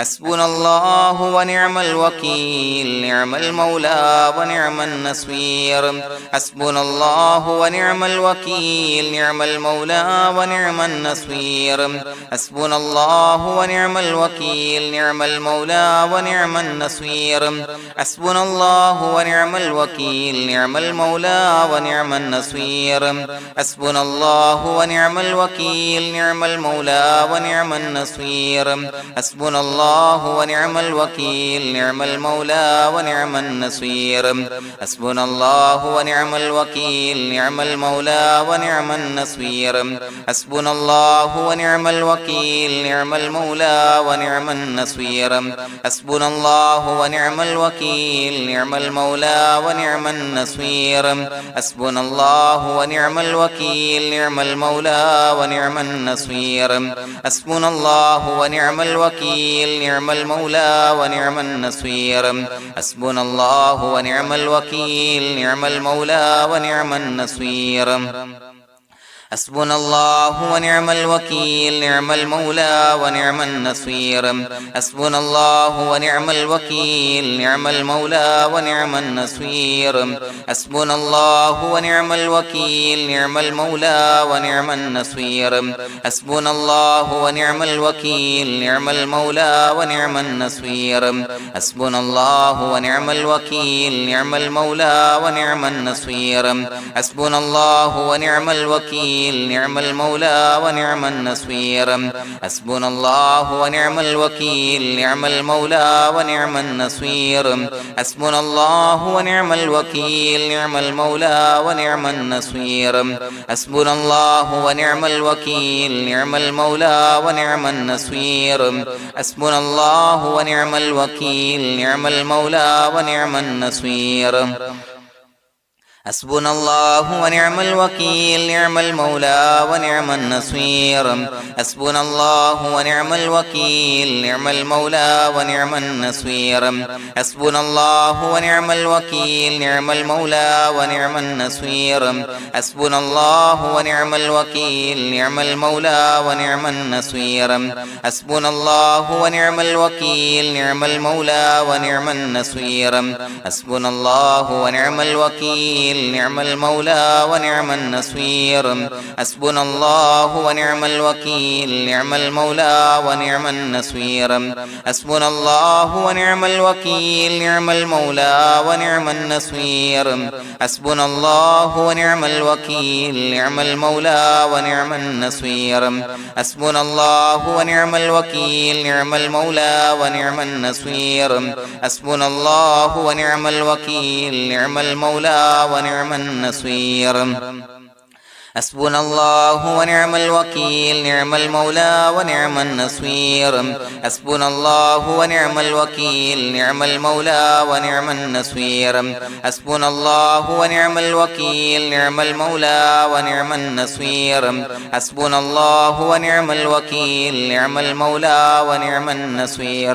حسبنا الله ونعم الوكيل نعم المولى ونعم النصير حسبنا الله ونعم الوكيل نعم المولى ونعم النصير حسبنا الله ونعم الوكيل نعم المولى ونعم النصير حسبنا الله ونعم الوكيل نعم المولى ونعم النصير حسبنا الله ونعم الوكيل نعم المولى ونعم النصير حسبنا الله ونعم الوكيل نعم المولى ونعم النصير حسبنا الله ونعم الوكيل نعم المولى ونعم النصير حسبنا الله ونعم الوكيل نعم المولى ونعم النصير حسبنا الله ونعم الوكيل نعم المولى ونعم النصير حسبنا الله ونعم الوكيل نعم المولى ونعم النصير حسبنا الله ونعم الوكيل نعم المولى ونعم النصير حسبنا الله ونعم الوكيل نعم المولى ونعم النصير حسبنا الله ونعم الوكيل نعم المولى ونعم النصير حسبنا الله ونعم الوكيل نعم المولى ونعم النصير حسبنا الله ونعم الوكيل نعم المولى ونعم النصير حسبنا الله ونعم الوكيل نعم المولى ونعم النصير حسبنا الله ونعم الوكيل نعم المولى ونعم النصير حسبنا الله ونعم الوكيل نعم المولى ونعم النصير حسبنا الله ونعم الوكيل نعم المولى ونعم النصير حسبنا الله ونعم الوكيل نعم المولى ونعم النصير حسبنا الله ونعم الوكيل نعم المولى ونعم النصير حسبنا الله ونعم الوكيل نعم المولى ونعم النصير حسبنا الله ونعم الوكيل نعم المولى ونعم النصير حسبنا الله ونعم الوكيل نعم المولى ونعم النصير حسبنا الله ونعم الوكيل نعم المولى ونعم النصير حسبنا الله ونعم الوكيل نعم المولى ونعم النصير حسبنا الله ونعم الوكيل نعم المولى ونعم النصير حسبنا الله ونعم الوكيل نعم المولى ونعم النصير حسبنا الله ونعم الوكيل نعم المولى ونعم النصير حسبنا الله ونعم الوكيل نعم المولى ونعم النصير حسبنا الله ونعم الوكيل نعم المولى ونعم النصير حسبنا الله ونعم الوكيل نعم المولى ونعم النصير حسبنا الله ونعم الوكيل نعم المولى ونعم النصير حسبنا الله ونعم الوكيل نعم المولى ونعم النصير حسبنا الله ونعم الوكيل نعم المولى ونعم النصير حسبنا الله ونعم الوكيل نعم المولى ونعم النصير حسبنا الله ونعم الوكيل نعم المولى ونعم النصير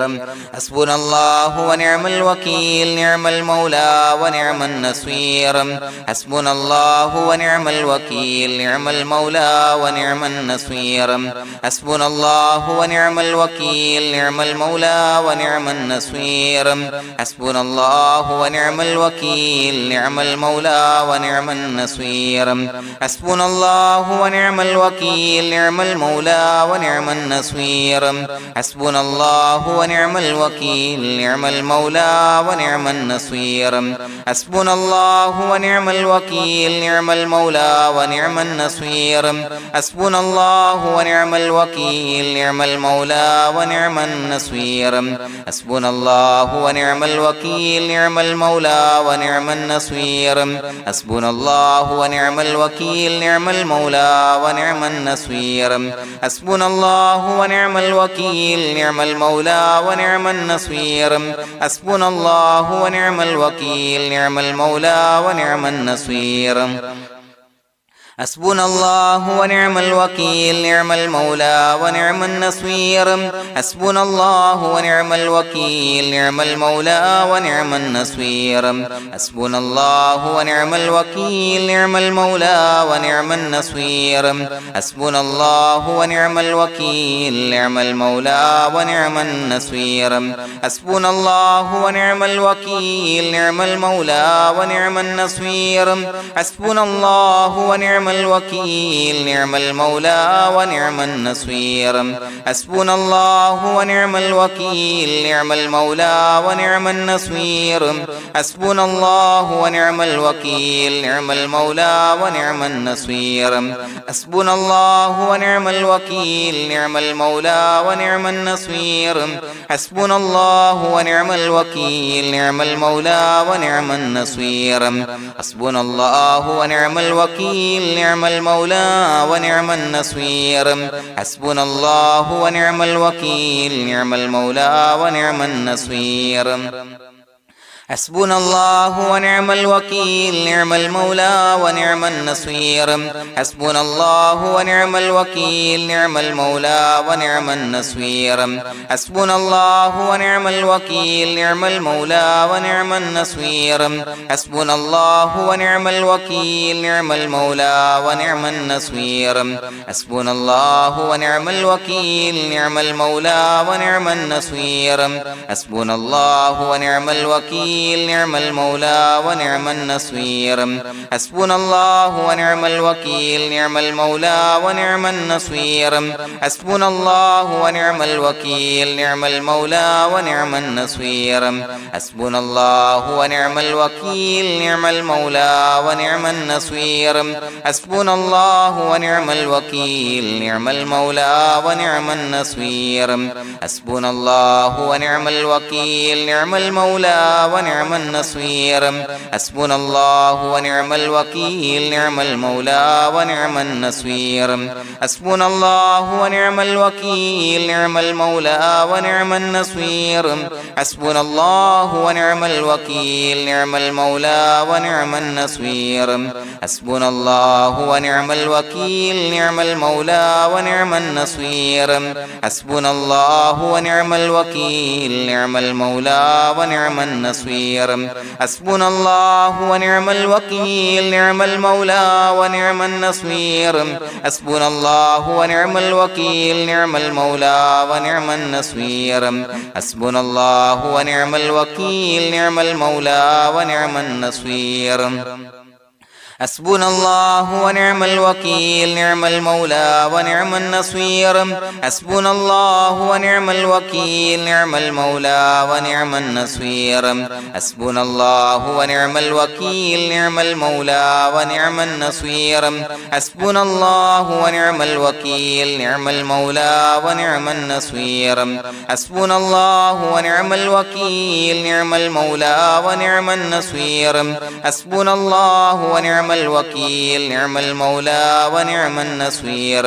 حسبنا الله ونعم الوكيل نعم المولى ونعم النصير حسبنا الله ونعم الوكيل نعم المولى ونعم النصير حسبنا الله ونعم الوكيل نعم المولى ونعم النصير حسبنا الله ونعم الوكيل نعم المولى ونعم النصير حسبنا الله ونعم الوكيل نعم المولى ونعم النصير حسبنا الله ونعم الوكيل نعم المولى ونعم النصير حسبنا الله ونعم الوكيل نعم المولى ونعم النصير حسبنا الله ونعم الوكيل نعم المولى ونعم النصير حسبنا الله ونعم الوكيل نعم المولى ونعم النصير حسبنا الله ونعم الوكيل نعم المولى ونعم النصير حسبنا الله ونعم الوكيل نعم المولى ونعم النصير حسبنا الله ونعم الوكيل نعم المولى ونعم النصير حسبنا الله ونعم الوكيل نعم المولى ونعم النصير حسبنا الله ونعم الوكيل نعم المولى ونعم النصير حسبنا الله ونعم الوكيل نعم المولى ونعم النصير حسبنا الله ونعم الوكيل نعم المولى ونعم النصير حسبنا الله ونعم الوكيل نعم المولى ونعم النصير حسبنا الله ونعم الوكيل نعم المولى ونعم النصير حسبنا الله ونعم الوكيل نعم المولى ونعم النصير حسبنا الله ونعم الوكيل نعم المولى ونعم النصير حسبنا الله ونعم الوكيل نعم المولى ونعم النصير حسبنا الله ونعم الوكيل نعم المولى ونعم النصير حسبنا الله ونعم الوكيل نعم المولى ونعم النصير حسبنا الله ونعم الوكيل نعم المولى ونعم النصير حسبنا الله ونعم الوكيل نعم المولى ونعم النصير حسبنا الله ونعم الوكيل نعم المولى ونعم النصير حسبنا الله ونعم الوكيل نعم المولى ونعم النصير حسبنا الله ونعم الوكيل نعم المولى ونعم النصير حسبنا الله ونعم الوكيل نعم المولى ونعم النصير حسبنا الله ونعم الوكيل نعم المولى ونعم النصير حسبنا الله ونعم الوكيل نعم المولى ونعم النصير حسبنا الله ونعم الوكيل نعم المولى ونعم النصير حسبنا الله ونعم الوكيل نعم المولى ونعم النصير حسبنا الله ونعم الوكيل نعم المولى ونعم النصير حسبنا الله ونعم الوكيل نعم المولى ونعم النصير حسبنا الله ونعم الوكيل نعم المولى ونعم النصير حسبنا الله ونعم الوكيل نعم المولى ونعم النصير حسبنا الله ونعم الوكيل نعم المولى ونعم النصير حسبنا الله ونعم الوكيل نعم المولى ونعم النصير حسبنا الله ونعم الوكيل نعم المولى ونعم النصير حسبنا الله ونعم الوكيل نعم المولى ونعم النصير حسبنا الله ونعم الوكيل نعم المولى ونعم النصير حسبنا الله ونعم الوكيل نعم المولى ونعم النصير حسبنا الله ونعم الوكيل نعم المولى ونعم النصير حسبنا الله ونعم الوكيل نعم المولى ونعم النصير حسبنا الله ونعم الوكيل نعم المولى ونعم النصير حسبنا الله ونعم الوكيل نعم المولى ونعم النصير حسبنا الله ونعم الوكيل نعم المولى ونعم النصير حسبنا الله ونعم الوكيل نعم المولى ونعم النصير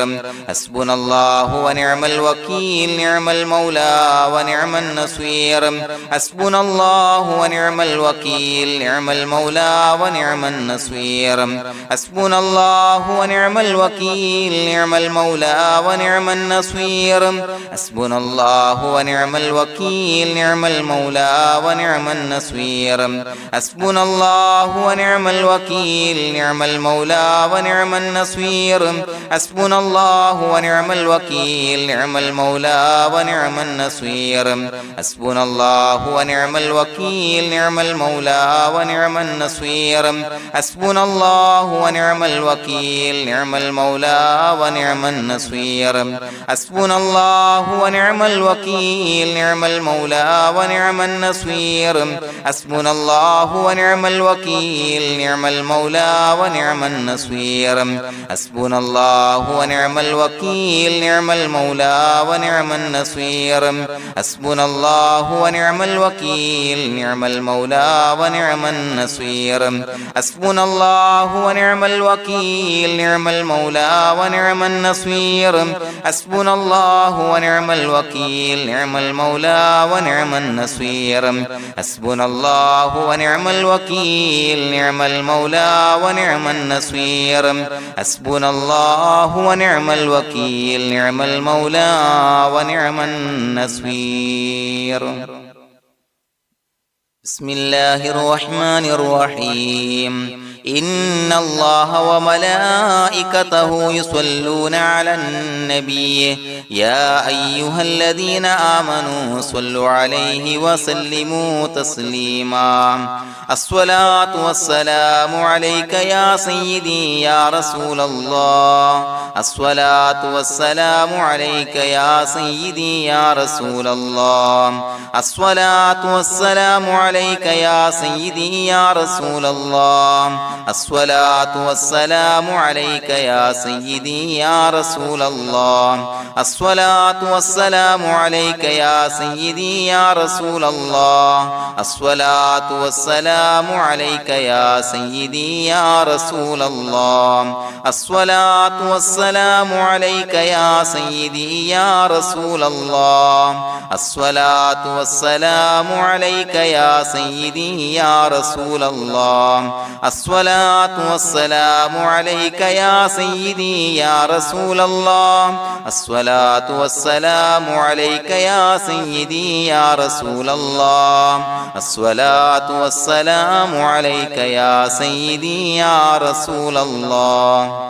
حسبنا الله ونعم الوكيل نعم المولى ونعم النصير حسبنا الله ونعم الوكيل نعم المولى ونعم النصير حسبنا الله ونعم الوكيل نعم المولى ونعم النصير حسبنا الله ونعم الوكيل نعم المولى ونعم النصير حسبنا الله ونعم الوكيل نعم المولى ونعم النصير حسبنا الله ونعم الوكيل نعم المولى ونعم النصير حسبنا الله ونعم الوكيل نعم المولى ونعم النصير حسبنا الله ونعم الوكيل نعم المولى ونعم النصير حسبنا الله ونعم الوكيل نعم المولى ونعم النصير حسبنا الله ونعم الوكيل نعم المولى ونعم النصير حسبنا الله ونعم الوكيل نعم المولى ونعم النصير حسبنا الله ونعم الوكيل نعم المولى ونعم النصير حسبنا الله ونعم الوكيل نعم المولى ونعم النصير حسبنا الله ونعم الوكيل نعم المولى ونعم النصير حسبنا الله ونعم الوكيل نعم المولى ونعم النصير حسبنا الله ونعم الوكيل نعم المولى ونعم النصير بسم الله الرحمن الرحيم إن الله وملائكته يصلون على النبي يا أيها الذين آمنوا صلوا عليه وسلموا تسليما الصلاة والسلام عليك يا سيدي يا رسول الله الصلاة والسلام عليك يا سيدي يا رسول الله الصلاة والسلام عليك يا سيدي يا رسول الله الصلاة والسلام عليك يا سيدي يا رسول الله الصلاة والسلام عليك يا سيدي يا رسول الله الصلاة والسلام عليك يا سيدي يا رسول الله الصلاة والسلام عليك يا سيدي يا رسول الله الصلاة والسلام عليك يا سيدي يا رسول الله الصلاة والسلام عليك يا سيدي يا رسول الله الصلاة والسلام عليك يا سيدي يا رسول الله الصلاة والسلام عليك يا سيدي يا رسول الله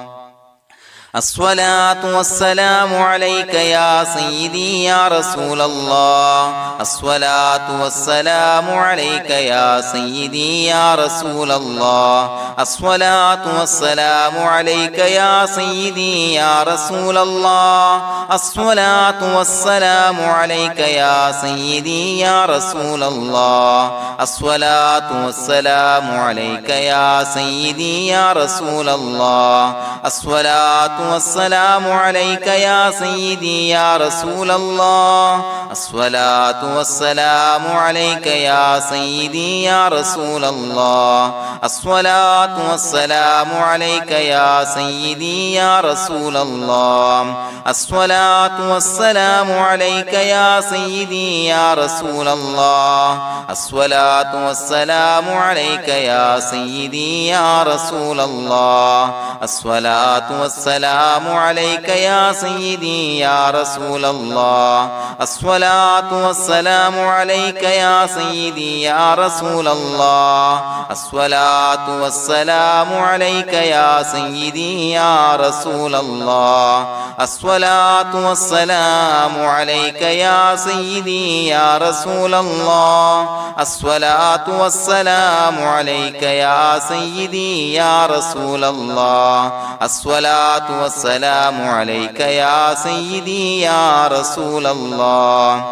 الصلاة والسلام عليك يا سيدي يا رسول الله الصلاة والسلام عليك يا سيدي يا رسول الله الصلاة والسلام عليك يا سيدي يا رسول الله الصلاة والسلام عليك يا سيدي يا رسول الله الصلاة والسلام عليك يا سيدي يا رسول الله الصلاة والسلام عليك يا سيدي يا رسول الله الصلاة والسلام عليك يا سيدي يا رسول الله الصلاة والسلام عليك يا سيدي يا رسول الله الصلاة والسلام عليك يا سيدي يا رسول الله الصلاة والسلام عليك يا سيدي يا رسول الله الصلاة والسلام عليك يا سيدي يا رسول الله الصلاة والسلام عليك يا سيدي يا رسول الله الصلاة والسلام عليك يا سيدي يا رسول الله الصلاة والسلام عليك يا سيدي يا رسول الله الصلاة والسلام عليك يا سيدي يا رسول الله الصلاة والسلام عليك يا سيدي يا رسول الله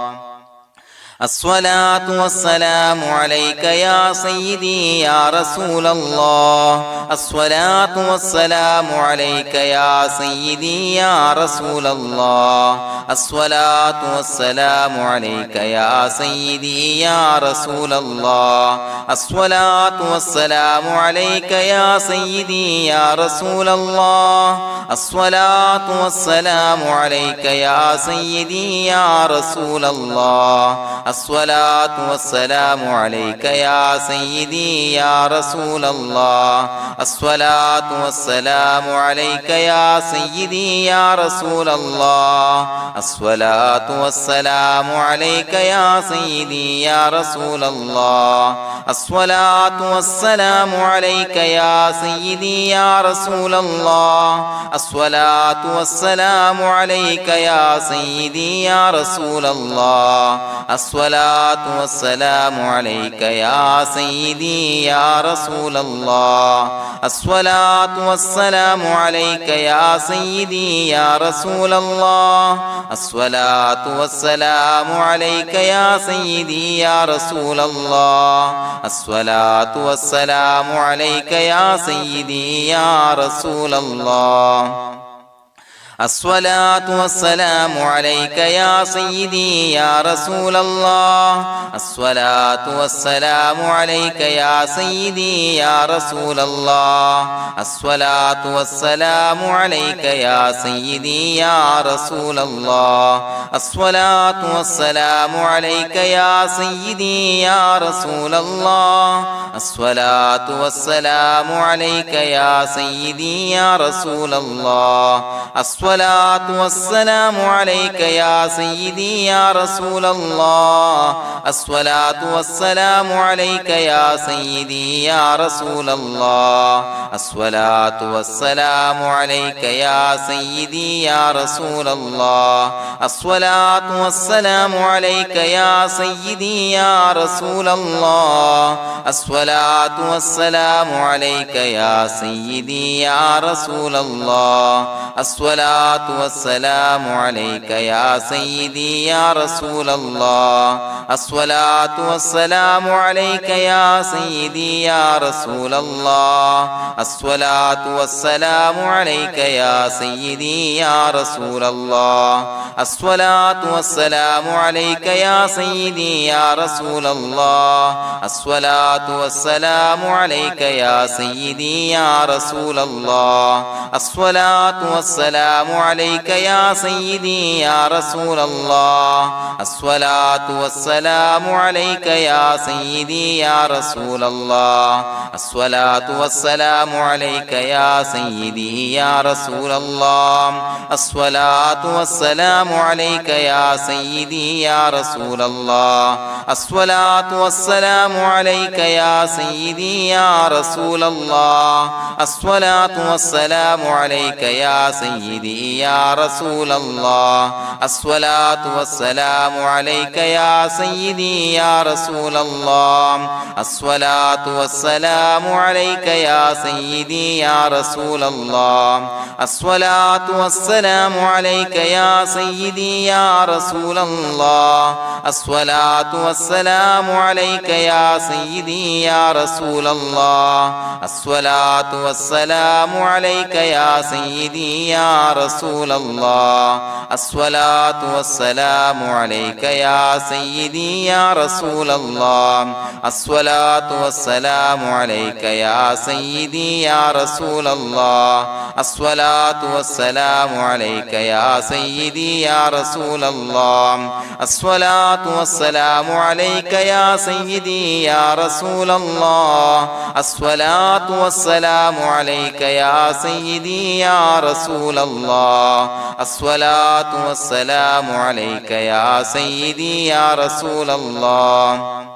الصلاة والسلام عليك يا سيدي يا رسول الله الصلاة والسلام عليك يا سيدي يا رسول الله الصلاة والسلام عليك يا سيدي يا رسول الله الصلاة والسلام عليك يا سيدي يا رسول الله الصلاة والسلام عليك يا سيدي يا رسول الله الصلاة والسلام عليك يا سيدي يا رسول الله الصلاة والسلام عليك يا سيدي يا رسول الله الصلاة والسلام عليك يا سيدي يا رسول الله الصلاة والسلام عليك يا سيدي يا رسول الله الصلاة والسلام عليك يا سيدي يا رسول الله الصلاة والسلام عليك يا سيدي يا رسول الله الصلاة والسلام عليك يا سيدي يا رسول الله الصلاة والسلام عليك يا سيدي يا رسول الله الصلاة والسلام عليك يا سيدي يا رسول الله الصلاة والسلام عليك يا سيدي يا رسول الله الصلاة والسلام عليك يا سيدي يا رسول الله الصلاة والسلام عليك يا سيدي يا رسول الله الصلاة والسلام عليك يا سيدي يا رسول الله الصلاة والسلام عليك يا سيدي يا رسول الله الصلاة والسلام عليك يا سيدي يا رسول الله الصلاة والسلام عليك يا سيدي يا رسول الله الصلاة والسلام عليك يا سيدي يا رسول الله الصلاة والسلام عليك يا سيدي يا رسول الله الصلاة والسلام عليك يا سيدي يا رسول الله الصلاة والسلام عليك يا سيدي يا رسول الله الصلاة والسلام عليك يا سيدي يا رسول الله الصلاة والسلام عليك يا سيدي يا رسول الله الصلاة والسلام عليك يا سيدي يا رسول الله الصلاة والسلام عليك يا سيدي يا رسول الله الصلاة والسلام عليك يا سيدي يا رسول الله الصلاة والسلام عليك يا سيدي يا رسول الله الصلاة والسلام عليك يا سيدي يا رسول الله الصلاة والسلام عليك يا سيدي يا رسول الله الصلاة والسلام عليك يا سيدي يا رسول الله الصلاة والسلام عليك يا سيدي يا رسول الله الصلاة والسلام عليك يا سيدي يا رسول الله الصلاة والسلام عليك يا سيدي يا رسول الله الصلاة والسلام عليك يا سيدي يا رسول الله الصلاة والسلام عليك يا سيدي يا رسول الله الصلاة والسلام عليك يا سيدي يا رسول الله الصلاة والسلام عليك يا سيدي يا رسول الله الصلاة والسلام عليك يا سيدي يا رسول الله الصلاة والسلام عليك يا سيدي يا رسول الله الصلاة والسلام عليك يا سيدي يا رسول الله الصلاة والسلام عليك يا سيدي يا رسول الله الصلاة والسلام عليك يا سيدي يا رسول الله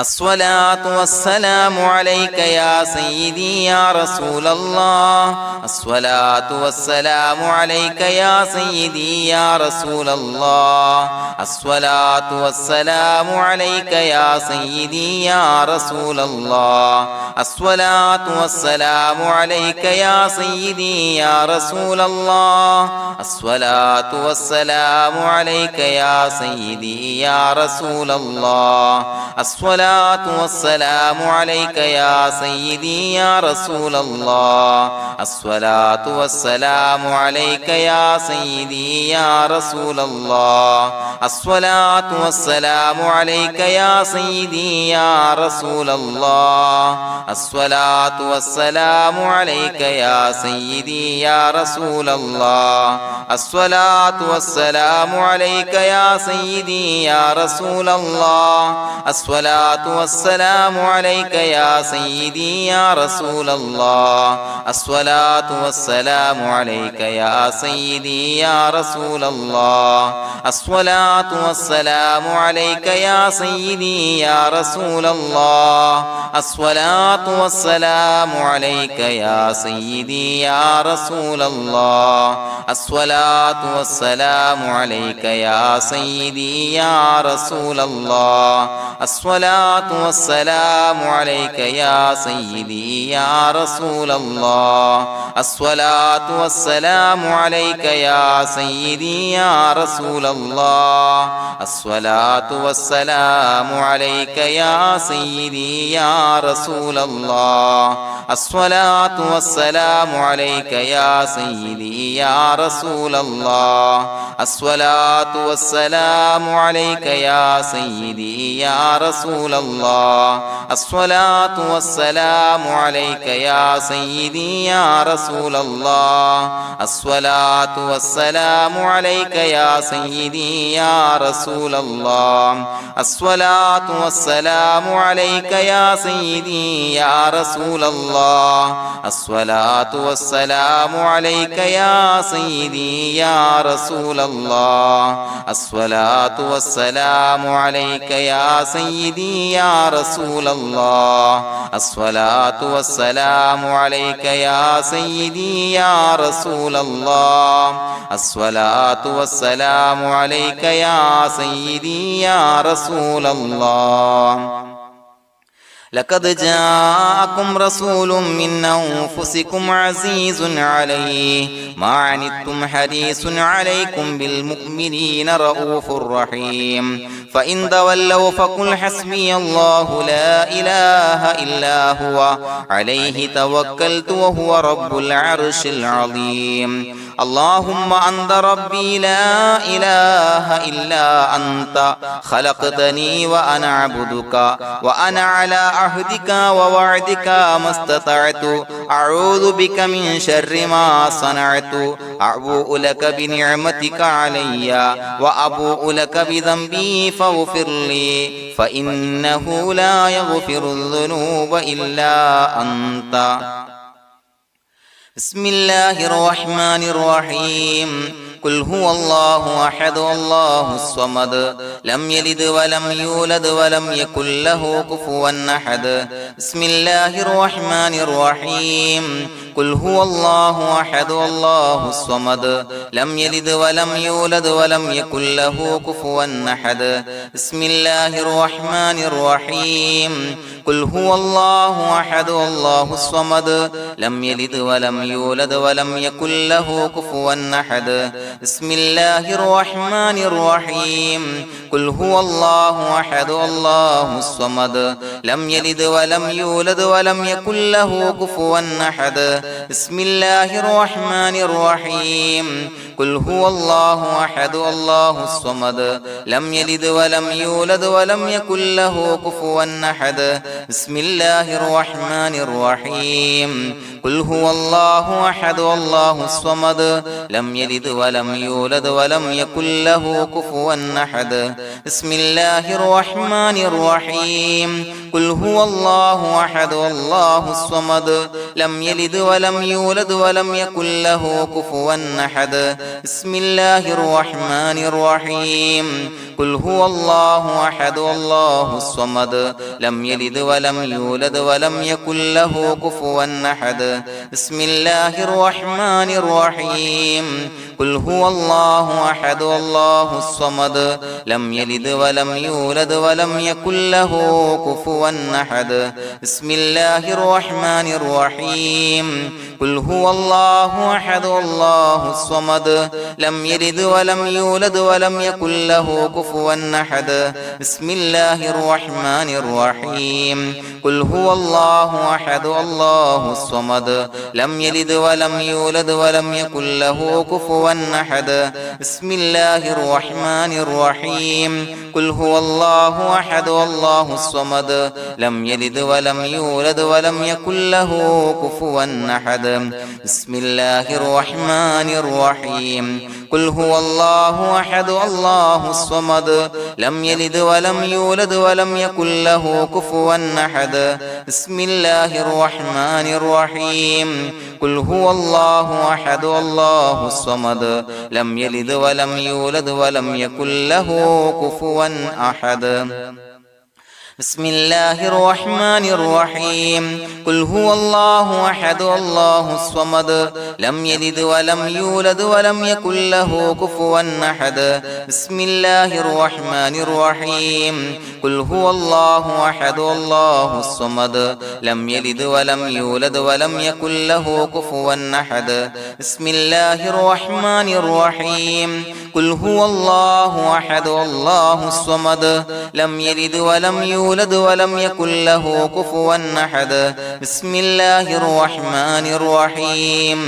الصلاة والسلام عليك يا سيدي يا رسول الله الصلاة والسلام عليك يا سيدي يا رسول الله الصلاة والسلام عليك يا سيدي يا رسول الله الصلاة والسلام عليك يا سيدي يا رسول الله الصلاة والسلام عليك يا سيدي يا رسول الله الصلاة والسلام عليك يا سيدي يا رسول الله الصلاة والسلام عليك يا سيدي يا رسول الله الصلاة والسلام عليك يا سيدي يا رسول الله الصلاة والسلام عليك يا سيدي يا رسول الله الصلاة والسلام عليك يا سيدي يا رسول الله الصلاة والسلام عليك يا سيدي يا رسول الله الصلاة والسلام عليك يا سيدي يا رسول الله الصلاة والسلام عليك يا سيدي يا رسول الله الصلاة والسلام عليك يا سيدي يا رسول الله الصلاة والسلام عليك يا سيدي يا رسول الله الصلاة الصلاة والسلام عليك يا سيدي يا رسول الله الصلاة والسلام عليك يا سيدي يا رسول الله الصلاة والسلام عليك يا سيدي يا رسول الله الصلاة والسلام عليك يا سيدي يا رسول الله الصلاة والسلام عليك يا سيدي يا رسول الله الصلاة والسلام عليك يا سيدي يا رسول الله الصلاة والسلام عليك يا سيدي يا رسول الله الصلاة والسلام عليك يا سيدي يا رسول الله الصلاة والسلام عليك يا سيدي يا رسول الله الصلاة والسلام عليك يا سيدي يا رسول الله الصلاة والسلام عليك يا سيدي يا رسول الله الصلاة والسلام عليك يا سيدي يا رسول الله لقد جاءكم رسول من أنفسكم عزيز عليه ما عنتم حريص عليكم بالمؤمنين رؤوف رحيم فإن تولوا فقل حسبي الله لا إله إلا هو عليه توكلت وهو رب العرش العظيم اللهم أنت ربي لا إله إلا أنت خلقتني وأنا عبدك وأنا على عهدك ووعدك ما استطعت أعوذ بك من شر ما صنعت أبوء لك بنعمتك علي وأبوء لك بذنبي فاغفر لي فإنه لا يغفر الذنوب إلا أنت بسم الله الرحمن الرحيم قل هو الله أحد الله الصمد لم يلد ولم يولد ولم يكن له كفوا أحد بسم الله الرحمن الرحيم قل هو الله أحد الله الصمد لم يلد ولم يولد ولم يكن له كفوا أحد بسم الله الرحمن الرحيم قل هو الله أحد الله الصمد لم يلد ولم يولد ولم يكن له كفوا أحد بسم الله الرحمن الرحيم قل هو الله أحد الله الصمد لم يلد ولم يولد ولم يكن له كفوا أحد بسم الله الرحمن الرحيم قل هو الله أحد الله الصمد لم يلد ولم يولد ولم يكن له كفوا أحد بسم الله الرحمن الرحيم قل هو الله أحد الله الصمد لم يلد ولم يولد ولم يكن له كفوا أحد بسم الله الرحمن الرحيم قل هو الله أحد الله الصمد لم يلد ولم يولد ولم يكن له كفوا أحد بسم الله الرحمن الرحيم قل هو الله أحد الله الصمد لم يلد ولم يولد ولم يكن له كفوا أحد بسم الله الرحمن الرحيم قل هو الله أحد الله الصمد لم يلد ولم يولد ولم يكن له كفوا أحد بسم الله الرحمن الرحيم قل هو الله أحد الله الصمد لم يلد ولم يولد ولم يكن له كفوا أحد بسم الله الرحمن الرحيم قل هو الله أحد الله الصمد لم يلد ولم يولد ولم يكن له كفوا أحد بسم الله الرحمن الرحيم قل هو الله أحد الله الصمد لم يلد ولم يولد ولم يكن له كفوا أحد بسم الله الرحمن الرحيم قل هو الله أحد الله الصمد لم يلد ولم يولد ولم يكن له كفوا أحد بسم الله الرحمن الرحيم قل هو الله أحد الله الصمد لم يلد ولم يولد ولم يكن له كفوا أحد بسم الله الرحمن الرحيم قل هو الله أحد الله الصمد لم يلد ولم يولد ولم يكن له كفوا أحد بسم الله الرحمن الرحيم قل هو الله أحد الله الصمد لم يلد ولم يولد ولم يكن له كفوا أحد بسم الله الرحمن الرحيم قل هو الله أحد الله الصمد لم يلد ولم يولد ولم يكن له كفوا أحد بسم الله الرحمن الرحيم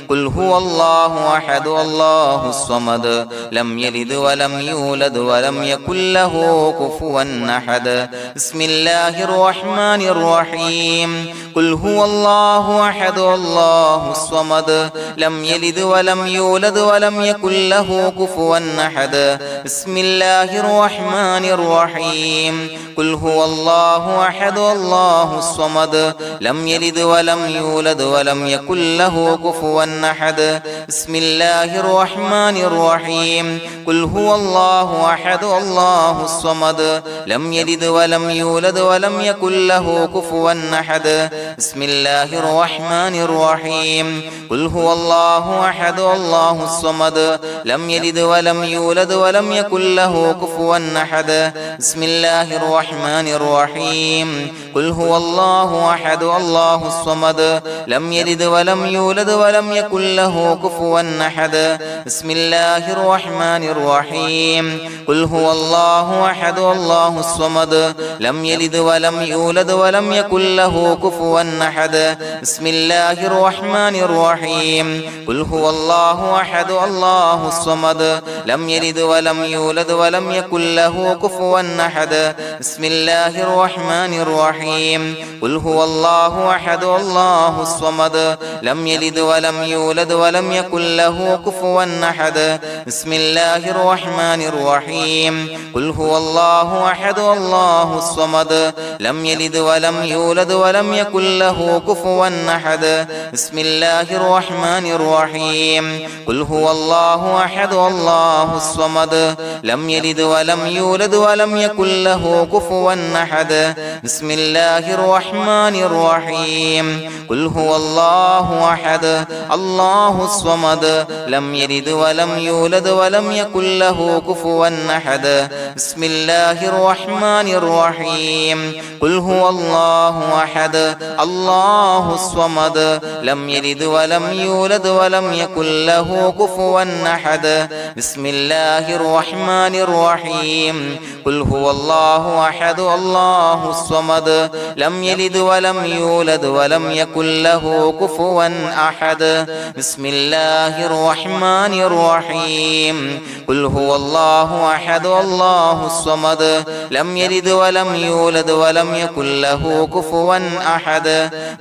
قل هو الله أحد الله الصمد لم يلد ولم يولد ولم يكن له كفوا أحد بسم الله الرحمن الرحيم قل هو الله أحد الله الصمد لم يلد ولم يولد ولم يكن له كفوا أحد بسم الله الرحمن الرحيم قل هو الله أحد الله الصمد لم يلد ولم يولد ولم يكن له كفوا أحد بسم الله الرحمن الرحيم قل هو الله أحد الله الصمد لم يلد ولم يولد ولم يكن له كفوا أحد بسم الله الرحمن الرحيم قل هو الله أحد الله الصمد لم يلد ولم يولد ولم يكن له كفوا أحد بسم الله الرحمن الرحيم قل هو الله أحد الله الصمد لم يلد ولم يولد ولم يكن له كفوا أحد بسم الله الرحمن الرحيم قل هو الله أحد الله الصمد لم يلد ولم يولد ولم يكن له كفوا أحد بسم الله الرحمن الرحيم قل هو الله أحد الله الصمد لم يلد ولم يولد ولم يكن له كفوا أحد بسم الله الرحمن الرحيم قل هو الله أحد الله الصمد لم يلد ولم يولد ولم يكن له كفوا أحد بسم الله الرحمن الرحيم قل هو الله أحد الله الصمد لم يلد ولم يولد ولم يكن له كفوا أحد بسم الله الرحمن الرحيم قل هو الله أحد الله الصمد لم يلد ولم يولد ولم يكن له كفوا أحد بسم الله الرحمن الرحيم قل هو الله أحد الله الصمد لم يلد ولم يولد ولم يكن له كفوا أحد بسم الله الرحمن الرحيم قل هو الله أحد الله الصمد لم يلد ولم يولد ولم يكن له كفوا أحد بسم الله الرحمن الرحيم قل هو الله أحد الله الصمد لم يلد ولم يولد ولم يكن له كفوا أحد بسم الله الرحمن الرحيم قل هو الله أحد الله الصمد لم يلد ولم يولد ولم يكن له كفوا أحد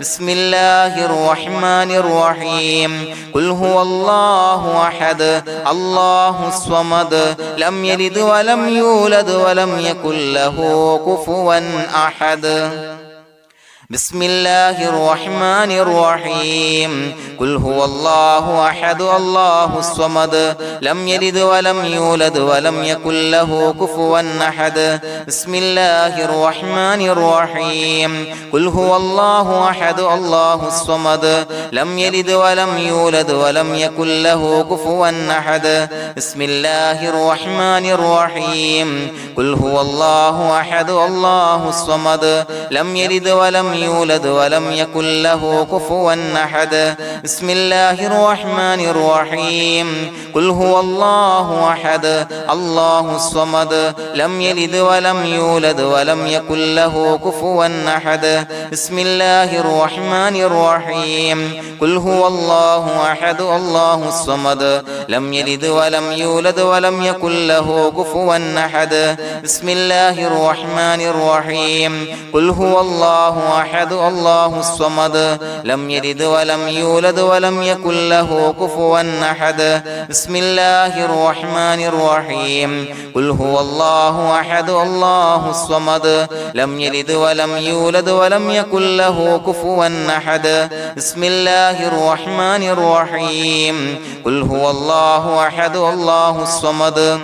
بسم الله الرحمن الرحيم قل هو الله أحد الله الصمد لم يلد ولم يولد ولم يكن له كفوا أحد بسم الله الرحمن الرحيم قل هو الله أحد الله الصمد لم يلد ولم يولد ولم يكن له كفوا أحد بسم الله الرحمن الرحيم قل هو الله أحد الله الصمد لم يلد ولم يولد ولم يكن له كفوا أحد بسم الله الرحمن الرحيم قل هو الله أحد الله الصمد لم يلد ولم يولد ولم يكن له كفوا أحد بسم الله الرحمن الرحيم قل هو الله أحد الله الصمد لم يلد ولم يولد ولم يكن له كفوا أحد بسم الله الرحمن الرحيم قل هو الله أحد الله الصمد لم يلد ولم يولد ولم يكن له كفوا أحد بسم الله الرحمن الرحيم قل هو الله أحد الله الصمد لم يلد ولم يولد ولم يكن له كفوا أحد بسم الله الرحمن الرحيم قل هو الله أحد الله الصمد لم يلد ولم يولد ولم يكن له كفوا أحد بسم الله الرحمن الرحيم قل هو الله أحد الله الصمد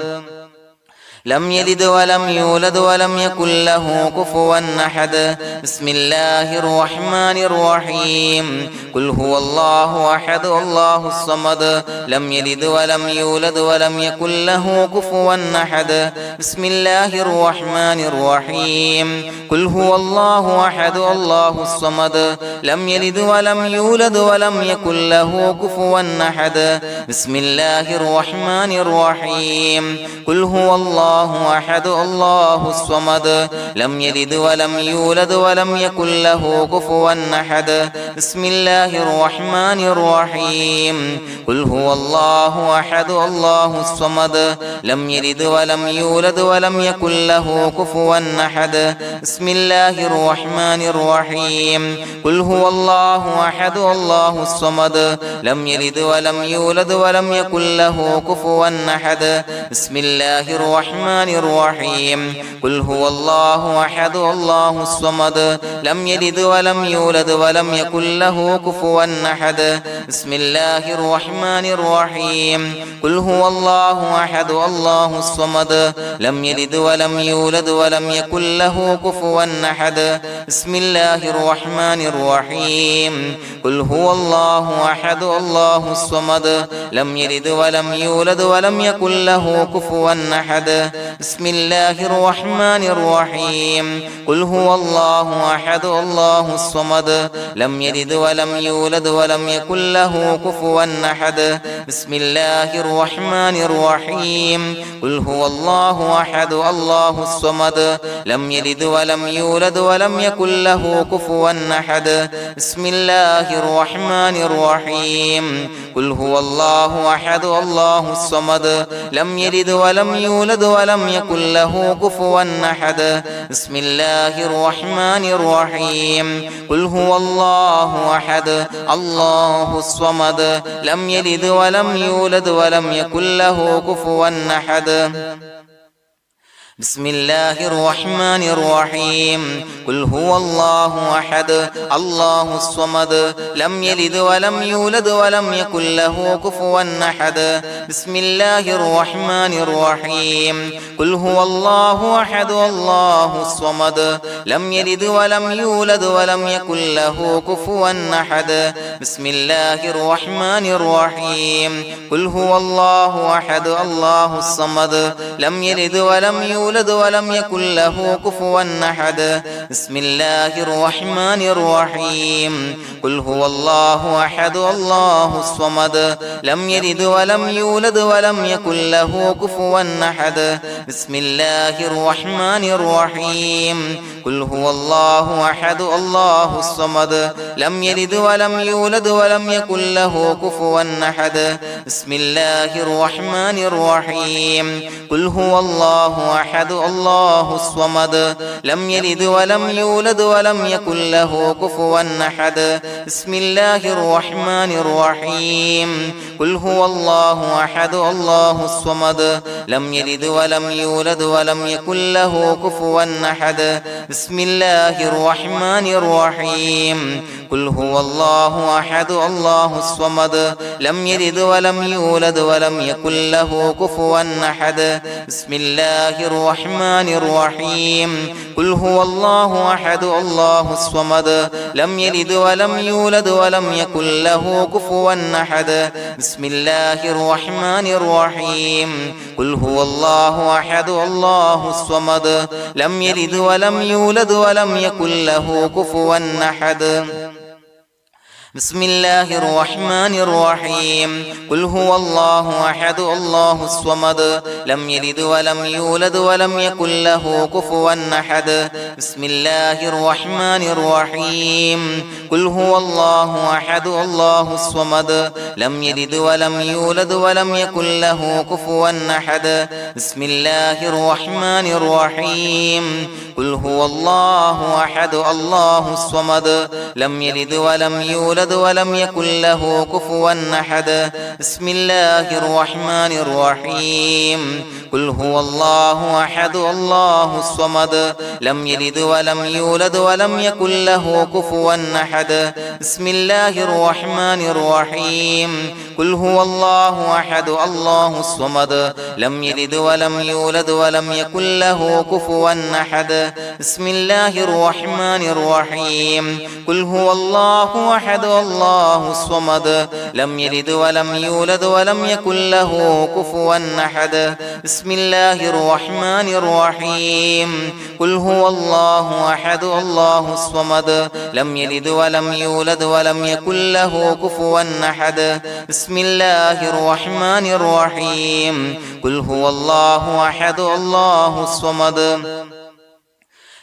لم يلد ولم يولد ولم يكن له كفوا أحد بسم الله الرحمن الرحيم قل هو الله أحد الله الصمد لم يلد ولم يولد ولم يكن له كفوا أحد بسم الله الرحمن الرحيم قل هو الله أحد الله الصمد لم يلد ولم يولد ولم يكن له كفوا أحد بسم الله الرحمن الرحيم قل هو الله أحد الله الصمد لم يلد ولم يولد ولم يكن له كفوا أحد بسم الله الرحمن الرحيم قل هو الله أحد الله الصمد لم يلد ولم يولد ولم يكن له كفوا أحد بسم الله الرحمن الرحيم قل هو الله أحد الله الصمد لم يلد ولم يولد ولم يكن له كفوا أحد بسم الله الرحمن الرحيم قل هو الله أحد الله الصمد لم يلد ولم يولد ولم يكن له كفوا أحد بسم الله الرحمن الرحيم قل هو الله أحد الله الصمد لم يلد ولم يولد ولم يكن له كفوا أحد بسم الله الرحمن الرحيم قل هو الله أحد الله الصمد لم يلد ولم يولد ولم يكن له كفوا أحد بسم الله الرحمن الرحيم قل هو الله أحد الله الصمد لم يلد ولم يولد ولم يكن له كفوا أحد بسم الله الرحمن الرحيم قل هو الله أحد الله الصمد لم يلد ولم يولد ولم يكن له كفوا أحد بسم الله الرحمن الرحيم قل هو الله أحد الله الصمد لم يلد ولم يولد ولم يكن له كفوا أحد بسم الله الرحمن الرحيم قل هو الله أحد الله الصمد لم يلد ولم يولد ولم يكن له كفوا أحد بسم الله الرحمن الرحيم قل هو الله أحد الله الصمد لم يلد ولم يولد ولم يكن له كفوا أحد بسم الله الرحمن الرحيم قل هو الله أحد الله الصمد لم يلد ولم يولد ولم يكن له كفوا أحد بسم الله الرحمن الرحيم قل هو الله أحد الله الصمد لم يلد ولم يولد ولم يكن له كفوا أحد بسم الله الرحمن الرحيم قل هو الله أحد الله الصمد لم يلد ولم يولد ولم يكن له كفوا أحد بسم الله الرحمن الرحيم قل هو الله أحد الله الصمد لم يلد ولم يولد ولم يكن له كفوا أحد بسم الله الرحمن الرحيم قل هو الله أحد الله الصمد لم يلد ولم يولد ولم يكن له كفوا أحد بسم الله الرحمن الرحيم قل هو الله أحد الله الصمد لم يلد ولم يولد ولم يكن له كفوا أحد بسم الله الرحمن الرحيم قل هو الله أحد الله الصمد لم يلد ولم يولد ولم يكن له كفوا أحد بسم الله الرحمن الرحيم قل هو الله أحد الله الصمد لم يلد ولم يولد ولم يكن له كفوا أحد بسم الله الرحمن الرحيم قل هو الله أحد الله الصمد لم يلد ولم يولد ولم يكن له كفوا أحد بسم الله الرحمن الرحيم قل هو الله أحد الله الصمد لم يلد ولم يولد ولم يكن له كفوا أحد بسم الله الرحمن الرحيم قل هو الله أحد الله الصمد لم يلد ولم يولد ولم يكن له كفوا أحد بسم الله الرحمن الرحيم قل هو الله أحد الله الصمد لم يلد ولم يولد يولد ولم يكن له كفوا أحد بسم الله الرحمن الرحيم قل هو الله أحد الله الصمد لم يلد ولم يولد ولم يكن له كفوا أحد بسم الله الرحمن الرحيم قل هو الله أحد الله الصمد لم يلد ولم يولد ولم يكن له كفوا أحد بسم الله الرحمن الرحيم قل هو الله أحد الله الصمد لم يلد ولم يولد ولم يكن له كفوا أحد بسم الله الرحمن الرحيم قل هو الله أحد الله الصمد لم يلد ولم يولد ولم يكن له كفوا أحد بسم الله الرحمن الرحيم قل هو الله أحد الله الصمد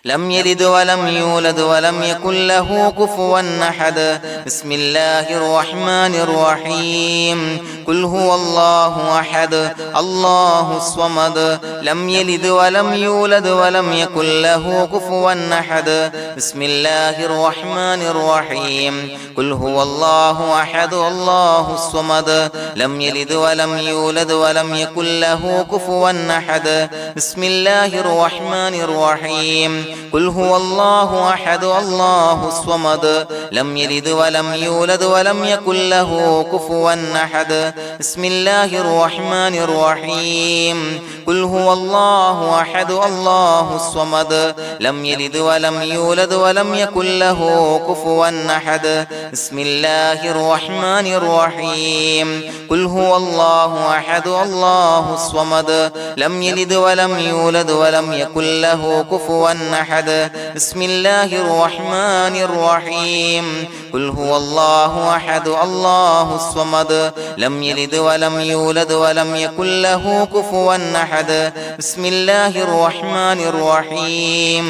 لم يلد ولم يولد ولم يكن له كفوا أحد بسم الله الرحمن الرحيم قل هو الله أحد الله الصمد لم يلد ولم يولد ولم يكن له كفوا أحد بسم الله الرحمن الرحيم قل هو الله أحد الله الصمد لم يلد ولم يولد ولم يكن له كفوا أحد بسم الله الرحمن الرحيم قل هو الله أحد الله الصمد لم يلد ولم يولد ولم يكن له كفوا أحد بسم الله الرحمن الرحيم قل هو الله أحد الله الصمد لم يلد ولم يولد ولم يكن له كفوا أحد بسم الله الرحمن الرحيم قل هو الله أحد الله الصمد لم يلد ولم يولد ولم يكن له كفوا أحد بسم الله الرحمن الرحيم قل هو الله أحد الله الصمد لم يلد ولم يولد ولم يكن له كفوا أحد بسم الله الرحمن الرحيم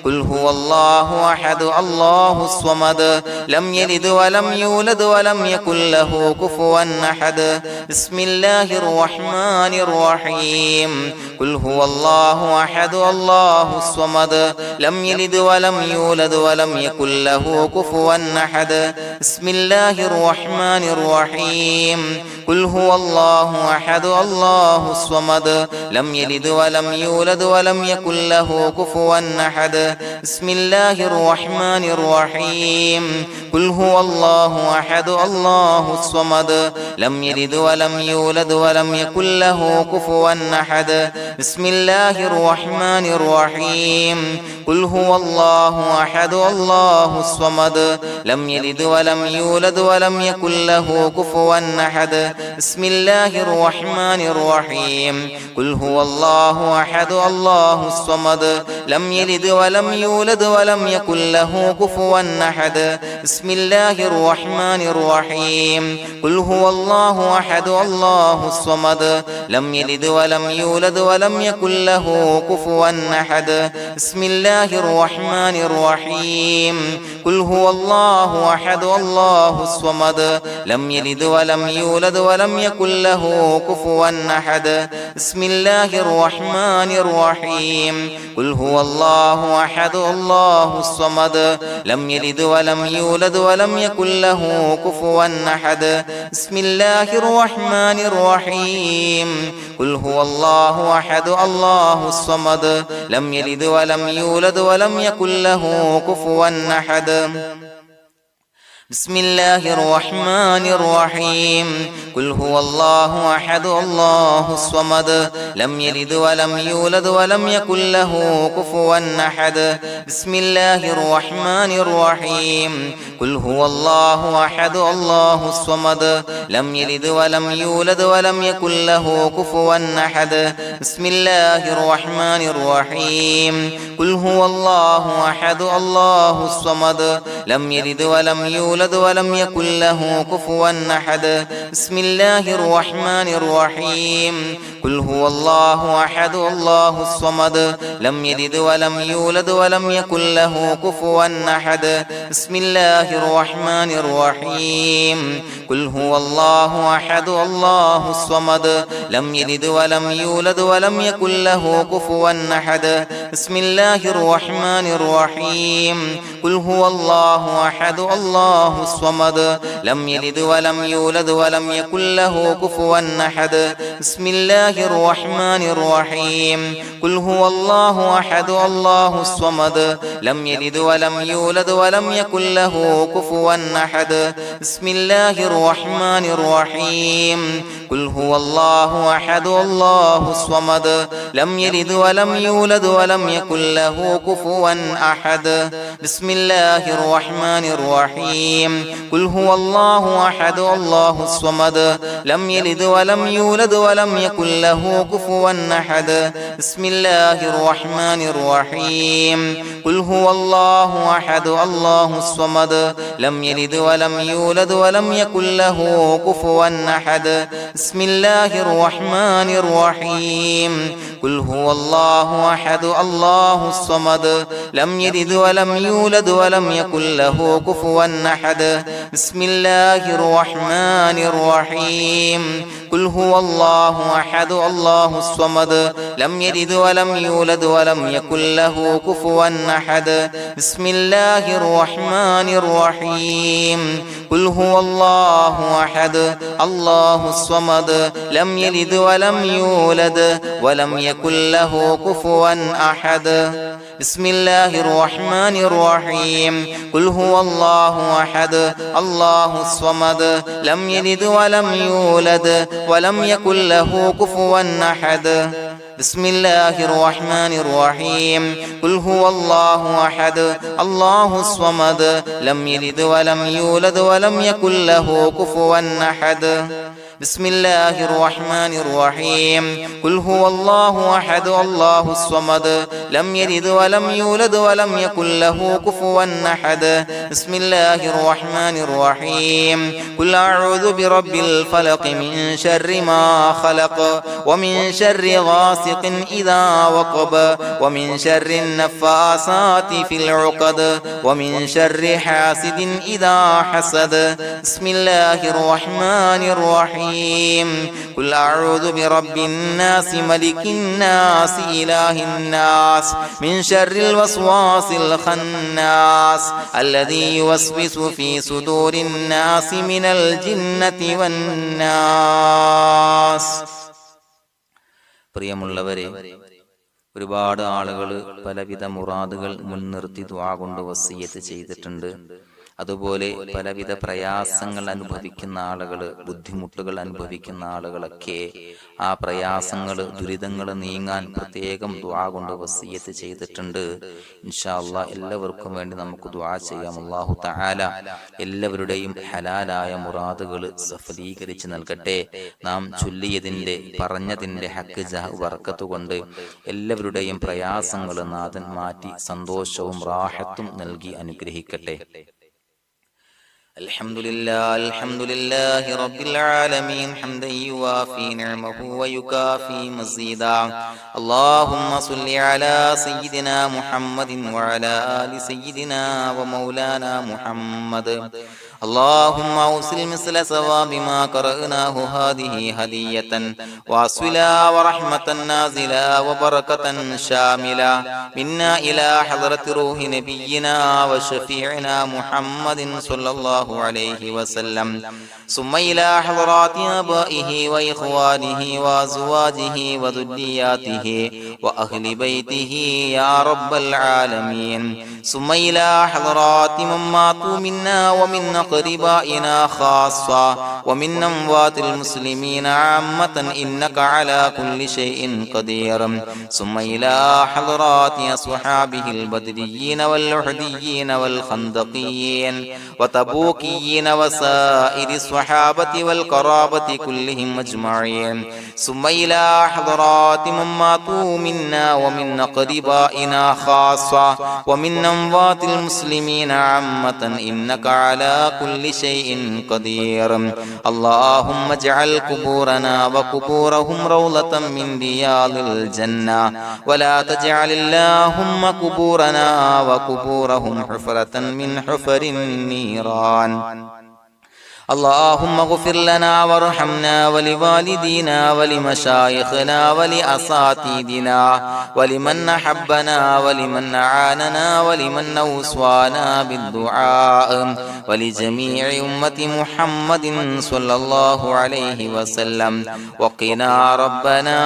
قل هو الله أحد الله الصمد لم يلد ولم يولد ولم يكن له كفوا أحد بسم الله الرحمن الرحيم قل هو الله أحد الله الصمد لم يلد ولم يولد ولم يكن له كفوا أحد بسم الله الرحمن الرحيم قل هو الله أحد الله الصمد لم يلد ولم يولد ولم يكن له كفوا أحد بسم الله الرحمن الرحيم قل هو الله أحد الله الصمد لم يلد ولم يولد ولم يكن له كفوا أحد بسم الله الرحمن الرحيم قل هو الله أحد الله الصمد لم يلد ولم يولد ولم يكن له كفوا أحد بسم الله الرحمن الرحيم قل هو الله أحد الله الصمد لم يلد ولم يولد ولم يكن له كفوا أحد بسم الله الرحمن الرحيم قل هو الله أحد الله الصمد لم يلد ولم يولد ولم يكن له كفوا أحد بسم الله الرحمن الرحيم قل هو الله أحد الله الصمد لم يلد ولم يولد ولم يكن له كفوا أحد بسم الله الرحمن الرحيم قل هو الله أحد الله الصمد لم يلد ولم يولد ولم يكن له كفوا أحد بسم الله الرحمن الرحيم قل هو الله أحد الله الصمد لم يلد ولم يولد ولم يكن له كفوا أحد بسم الله الرحمن الرحيم قل هو الله أحد الله الصمد لم يلد ولم يولد ولم يكن له كفوا أحد بسم الله الرحمن الرحيم قل هو الله أحد الله الصمد لم يلد ولم يولد ولم يكن له كفوا أحد بسم الله الرحمن الرحيم قل هو الله أحد الله الصمد لم يلد ولم يولد ولم يكن له كفوا أحد بسم الله الرحمن الرحيم قل هو الله أحد الله الصمد لم يلد ولم يولد ولم يكن له كفوا أحد بسم الله الرحمن الرحيم قل هو الله أحد الله الصمد لم يلد ولم يولد ولم يكن له كفوا أحد بسم الله الرحمن الرحيم قل هو الله الله أحد الله الصمد لم يلد ولم يولد ولم يكن له كفوا أحد بسم الله الرحمن الرحيم قل هو الله أحد الله الصمد لم يلد ولم يولد ولم يكن له كفوا أحد بسم الله الرحمن الرحيم قل هو الله أحد الله الصمد لم يلد ولم يولد ولم يكن له كفوا أحد بسم الله الرحمن الرحيم قل هو الله أحد الله الصمد لم يلد ولم يولد ولم يكن له كفوا أحد بسم الله الرحمن الرحيم قل هو الله أحد الله الصمد لم يلد ولم يولد ولم يكن له كفوا أحد بسم الله الرحمن الرحيم قل هو الله أحد الله الصمد لم يلد ولم يولد ولم يكن له كفوا أحد بسم الله الرحمن الرحيم قل هو الله أحد الله الصمد لم يلد ولم يولد ولم يكن له كفوا أحد بسم الله الرحمن الرحيم قل هو الله أحد الله الصمد لم يلد ولم يولد ولم يكن له كفوا أحد بسم الله الرحمن الرحيم قل هو الله أحد الله الصمد لم يلد ولم يولد ولم يكن له كفوا أحد بسم الله الرحمن الرحيم قل هو الله أحد الله الصمد لم يلد ولم يولد ولم يكن له كفوا أحد بسم الله الرحمن الرحيم قل هو الله أحد الله الصمد لم يلد ولم يولد ولم يكن له كفوا أحد بسم الله الرحمن الرحيم قل أعوذ برب الفلق من شر ما خلق ومن شر غاسق إذا وقب ومن شر النفاثات في العقد ومن شر حاسد إذا حسد بسم الله الرحمن الرحيم قل أعوذ برب الناس ملك الناس إله الناس من شر الوسواس الخناس الذي يوسوس في صدور الناس من الجنة والناس. പ്രിയമുള്ളവരെ, ഒരുപാട് ആളുകൾ പലവിധ മുറാദുകൾ മുൻനിർത്തി ദുആ കൊണ്ട് വസിയ്യത്ത് ചെയ്തിട്ടുണ്ട്. അതുപോലെ പലവിധ പ്രയാസങ്ങൾ അനുഭവിക്കുന്ന ആളുകൾ, ബുദ്ധിമുട്ടുകൾ അനുഭവിക്കുന്ന ആളുകളൊക്കെ ആ പ്രയാസങ്ങൾ, ദുരിതങ്ങൾ നീങ്ങാൻ പ്രത്യേകം ദുആ കൊണ്ട് വസിയ്യത്ത് ചെയ്തിട്ടുണ്ട്. ഇൻഷാ അല്ലാഹ് എല്ലാവർക്കും വേണ്ടി നമുക്ക് ദുആ ചെയ്യാം. അല്ലാഹു തആല എല്ലാവരുടെയും ഹലാലായ മുറാദുകൾ സഫലീകരിച്ച് നൽകട്ടെ. നാം ചൊല്ലിയതിന്റെ, പറഞ്ഞതിന്റെ ഹക്ക് ജാഹ് ബർക്കത്ത് കൊണ്ട് എല്ലാവരുടെയും പ്രയാസങ്ങൾ നാഥൻ മാറ്റി സന്തോഷവും റാഹത്തും നൽകി അനുഗ്രഹിക്കട്ടെ. الحمد لله رب العالمين حمدا يوافي نعمه ويكافي مزيدا. اللهم صل على سيدنا محمد وعلى آل سيدنا ومولانا محمد. اللهم أوصل مثل ثواب ما قرأناه هذه هدية واصلا ورحمة نازلا وبركة شاملة منا إلى حضرة روح نبينا وشفيعنا محمد صلى الله عليه وسلم، ثم إلى حضرات آبائه وإخوانه وأزواجه وذرياته وأهل بيته يا رب العالمين، ثم إلى حضرات من ماتوا منا ومن أقربائنا خاصة ومن أموات المسلمين عامة إنك على كل شيء قدير، ثم إلى حضرات أصحابه البدريين والأحديين والخندقيين وتبوكيين وسائر الصحابة والقرابة كلهم أجمعين، ثم إلى حضرات من ماتوا منا ومن أقربائنا خاصة ومن أموات المسلمين عامة إنك على كل شيء قدير. اللهم اجعل قبورنا وقبورهم روضة من رياض الجنة، ولا تجعل اللهم قبورنا وقبورهم حفرة من حفر النيران. اللهم اغفر لنا وارحمنا ولوالدينا ولمشايخنا ولأساتذتنا ولمن أحبنا ولمن أعاننا ولمن أوصانا بالدعاء ولجميع أمة محمد صلى الله عليه وسلم وقنا ربنا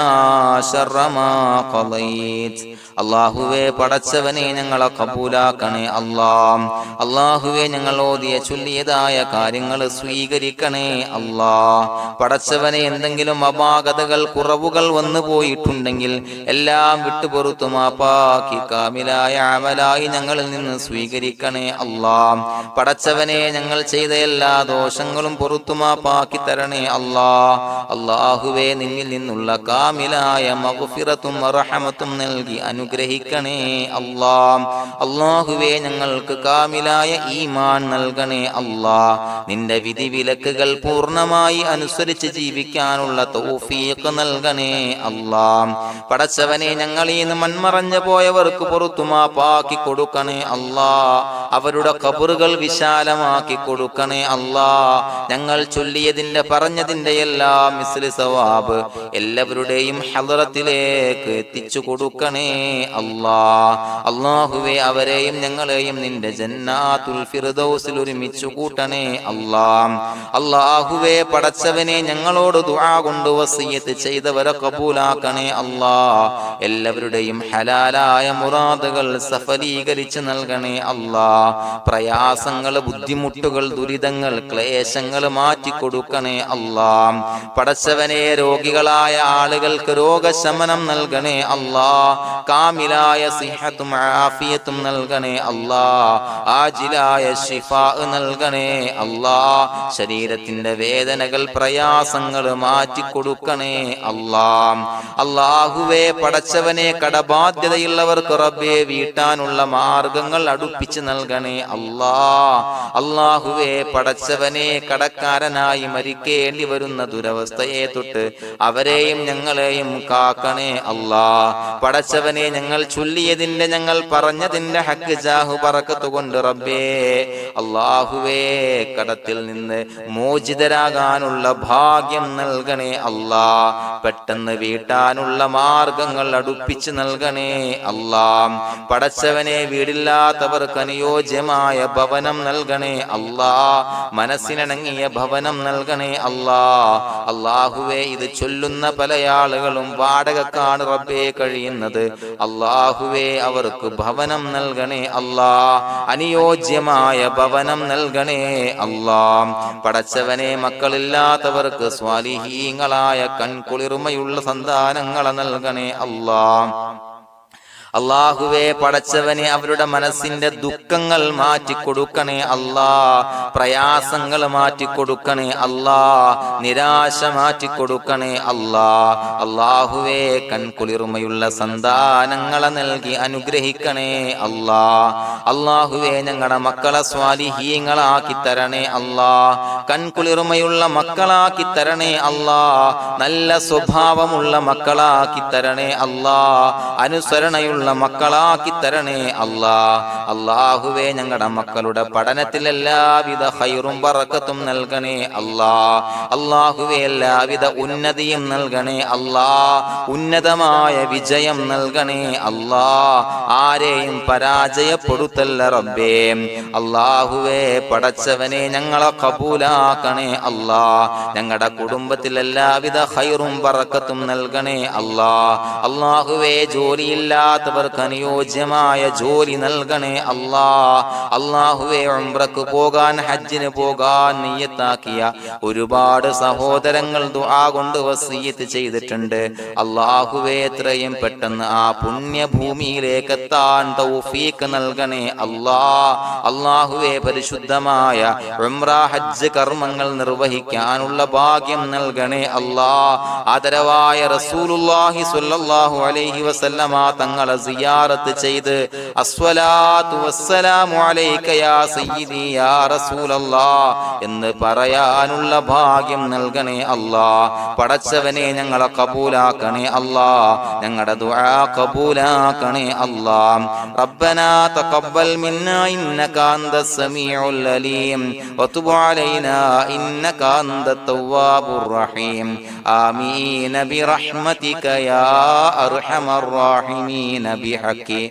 شر ما قضيت. അള്ളാഹുവേ പടച്ചവനെ ഞങ്ങളെ കബൂലാക്കണേ അല്ലാഹ്. അള്ളാഹുവേ ഞങ്ങൾ ഓതിയ ചൊല്ലിയതായ കാര്യങ്ങൾ സ്വീകരിക്കണേ അല്ലാഹ്. പടച്ചവനെ എന്തെങ്കിലും അപാകതകൾ കുറവുകൾ വന്നു പോയിട്ടുണ്ടെങ്കിൽ എല്ലാം വിട്ടുപൊറുത്തു മാപ്പാക്കി കാമിലായ അമലായി ഞങ്ങളിൽ നിന്ന് സ്വീകരിക്കണേ അല്ലാഹ്. പടച്ചവനെ ഞങ്ങൾ ചെയ്ത എല്ലാ ദോഷങ്ങളും പൊറുത്തു മാപ്പാക്കി തരണേ അല്ലാഹ്. അള്ളാഹുവേ നിന്നിൽ നിന്നുള്ള കാമിലായ മഗ്ഫിറത്തും റഹമത്തും നൽകി അനുഗ്രഹിക്കണേ അല്ലാഹ്. അല്ലാഹുവേ ഞങ്ങൾക്ക് കാമിലായ ഈമാൻ നൽകണേ അല്ലാഹ്. നിന്റെ വിധി വിലക്കുകൾ പൂർണ്ണമായി അനുസരിച്ച് ജീവിക്കാനുള്ള തൗഫീഖ് നൽകണേ അല്ലാഹ്. പടച്ചവനെ ഞങ്ങളിൽ നിന്ന് മൺമറഞ്ഞു പോയവർക്ക് പുറത്തു മാപ്പാക്കി കൊടുക്കണേ അല്ലാഹ്. അവരുടെ ഖബറുകൾ വിശാലമാക്കി കൊടുക്കണേ അല്ലാഹ്. ഞങ്ങൾ ചൊല്ലിയതിന്റെ പറഞ്ഞതിന്റെ എല്ലാം മിസ്ലി സവാബ് എല്ലാവരുടെയും ഹളറത്തിലേക്ക് എത്തിച്ചു കൊടുക്കണേ അല്ലാഹ്. അല്ലാഹുവേ അവരെയും ഞങ്ങളെയും നിന്റെ ജന്നാത്തുൽ ഫിർദൗസിൽ ഒരുമിച്ചു കൂട്ടണേ അല്ലാഹ്. അല്ലാഹുവേ പടച്ചവനെ ഞങ്ങളോട് ദുആ കൊണ്ട് വസിയത്ത് ചെയ്തവരെ കബൂലാക്കണേ അല്ലാഹ്. എല്ലാവരുടെയും ഹലാലായ മുറാദുകൾ സഫലീകരിച്ച് നൽകണേ അല്ലാഹ്. പ്രയാസങ്ങൾ, ബുദ്ധിമുട്ടുകൾ, ദുരിതങ്ങൾ, ക്ലേശങ്ങൾ മാറ്റിക്കൊടുക്കണേ അല്ലാഹ്. പടച്ചവനെ രോഗികളായ ആളുകൾക്ക് രോഗശമനം നൽകണേ അല്ലാഹ്. കാമിലായ സിഹത്തും ആഫിയത്തും നൽകണേ അല്ലാഹ്. ആജിലായ ശിഫാ നൽകണേ അല്ലാഹ്. ശരീരത്തിന്റെ വേദനകൾ, പ്രയാസങ്ങൾ മാറ്റിക്കൊടുക്കണേ അല്ലാഹ്. അല്ലാഹുവേ പടച്ചവനെ കടബാധ്യതയുള്ളവർക്ക് റബ്ബേ വീട്ടാനുള്ള മാർഗങ്ങൾ അടുപ്പിച്ച് നൽകണേ അല്ലാഹ്. അല്ലാഹുവേ പടച്ചവനെ കടക്കാരനായി മരിക്കേണ്ടി വരുന്ന ദുരവസ്ഥയെ തൊട്ട് അവരെയും ഞങ്ങളെയും കാക്കണേ അല്ലാഹ്. പടച്ചവനെ ഞങ്ങൾ ചൊല്ലിയതിന്റെ, ഞങ്ങൾ പറഞ്ഞതിന്റെ ഹക്ക് ജാഹു ബറക്കത്ത് കൊണ്ട് റബ്ബേ അല്ലാഹുവേ കടത്തിൽ നിന്ന് മോചിതരാകാനുള്ള ഭാഗ്യം നൽകണേ അല്ലാഹ്. പെട്ടെന്ന് വീട്ടാനുള്ള മാർഗങ്ങൾ അടുപ്പിച്ച് നൽകണേ അല്ലാഹ്. പടച്ചവനെ വീടില്ലാത്തവർക്ക് അനുയോജ്യമായ ഭവനം നൽകണേ അല്ലാഹ്. മനസ്സിനിണങ്ങിയ ഭവനം നൽകണേ അല്ലാഹ്. അല്ലാഹുവേ ഇത് ചൊല്ലുന്ന പല ആളുകളും വാടകക്കാണ് റബ്ബേ കഴിയുന്നത്. അല്ലാഹുവേ അവർക്ക് ഭവനം നൽകണേ അല്ലാഹ്. അനുയോജ്യമായ ഭവനം നൽകണേ അല്ലാഹ്. പടച്ചവനെ മക്കളില്ലാത്തവർക്ക് സ്വാലിഹീങ്ങളായ കൺകുളിർമയുള്ള സന്താനങ്ങളെ നൽകണേ അല്ലാഹ്. അല്ലാഹുവേ പടച്ചവനെ അവരുടെ മനസ്സിന്റെ ദുഃഖങ്ങൾ മാറ്റിക്കൊടുക്കണേ അല്ലാഹ്. പ്രയാസങ്ങൾ മാറ്റിക്കൊടുക്കണേ അല്ലാഹ്. നിരാശ മാറ്റിക്കൊടുക്കണേ അല്ലാഹ്. അല്ലാഹുവേ കൺകുളിർമയുള്ള സന്താനങ്ങളെ നൽകി അനുഗ്രഹിക്കണേ അല്ലാഹ്. അല്ലാഹുവേ ഞങ്ങളുടെ മക്കളെ സ്വാലിഹീങ്ങളാക്കി തരണേ അല്ലാഹ്. കൺകുളിർമയുള്ള മക്കളാക്കി തരണേ അല്ലാഹ്. നല്ല സ്വഭാവമുള്ള മക്കളാക്കി തരണേ അല്ലാഹ്. അനുസരണയുള്ള മക്കളാക്കി തരണേ അല്ലാഹ്. അല്ലാഹുവേ ഞങ്ങളുടെ മക്കളുടെ പഠനത്തിൽ എല്ലാവിധ ഖൈറും ബറക്കത്തും നൽകണേ അല്ലാഹ്. അല്ലാഹുവേ എല്ലാവിധ ഉന്നതിയും നൽകണേ അല്ലാഹ്. ഉന്നതമായ വിജയം നൽകണേ അല്ലാഹ്. ആരെയും പരാജയപ്പെടുത്തല്ല റബ്ബേ. അല്ലാഹുവേ പടച്ചവനെ ഞങ്ങളെ കബൂലാക്കണേ അല്ലാഹ്. ഞങ്ങളുടെ കുടുംബത്തിൽ എല്ലാവിധ ഖൈറും ബറക്കത്തും നൽകണേ അല്ലാഹ്. അല്ലാഹുവേ ജോലിയില്ലാത്ത അനുയോജ്യമായ ജോലി നൽകണേ അല്ലാഹ്. അല്ലാഹുവേ ഉംറക്ക് പോകാൻ, ഹജ്ജിന് പോകാൻ നിയ്യത്താക്കിയ ഒരുപാട് സഹോദരങ്ങൾ ദുആ കൊണ്ട് വസിയത്ത് ചെയ്തിട്ടുണ്ട്. അല്ലാഹുവേ എത്രയും പെട്ടെന്ന് ആ പുണ്യഭൂമിയിലേക്ക് എത്താൻ തൗഫീഖ് നൽകണേ അല്ലാഹ്. അല്ലാഹുവേ പരിശുദ്ധമായ ഉംറ ഹജ്ജ് കർമ്മങ്ങൾ നിർവഹിക്കാനുള്ള ഭാഗ്യം നൽകണേ അല്ലാഹ്. ആദരവായ റസൂലുള്ളാഹി സ്വല്ലല്ലാഹു അലൈഹി വസല്ലമ തങ്ങളെ സിയാറത്ത് ചെയ്ത് അസ്സലാത്തു വസ്സലാമു അലൈക യാ സയ്യിദി യാ റസൂലല്ലാഹ് എന്ന് പറയാനുള്ള ഭാഗ്യം നൽകണേ അല്ലാഹ്. പടച്ചവനെ ഞങ്ങളെ കബൂലാക്കണേ അല്ലാഹ്, ഞങ്ങളുടെ ദുആ കബൂലാക്കണേ അല്ലാഹ്. റബ്ബനാ തഖബ്ബൽ മിന്നാ ഇന്നക അന്തസ് സമീഉൽ അലീം വതുബ് അലൈനാ ഇന്നക അന്തത് തവ്വാബുർ റഹീം. ആമീൻ ബിറഹ്മതിക യാ അർഹമർ റഹീമീൻ ബിഹഖി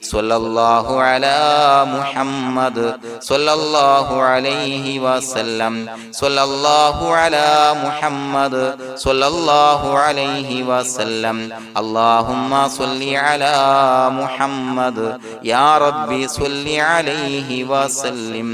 സ്വല്ലല്ലാഹു അലാ മുഹമ്മദ് സ്വല്ലല്ലാഹു അലൈഹി വസല്ലം സ്വല്ലല്ലാഹു അലാ മുഹമ്മദ് സ്വല്ലല്ലാഹു അലൈഹി വസല്ലം. അല്ലാഹുമ്മ സ്വല്ലി അലാ മുഹമ്മദ് യാ റബ്ബി സ്വല്ലി അലൈഹി വസല്ലം.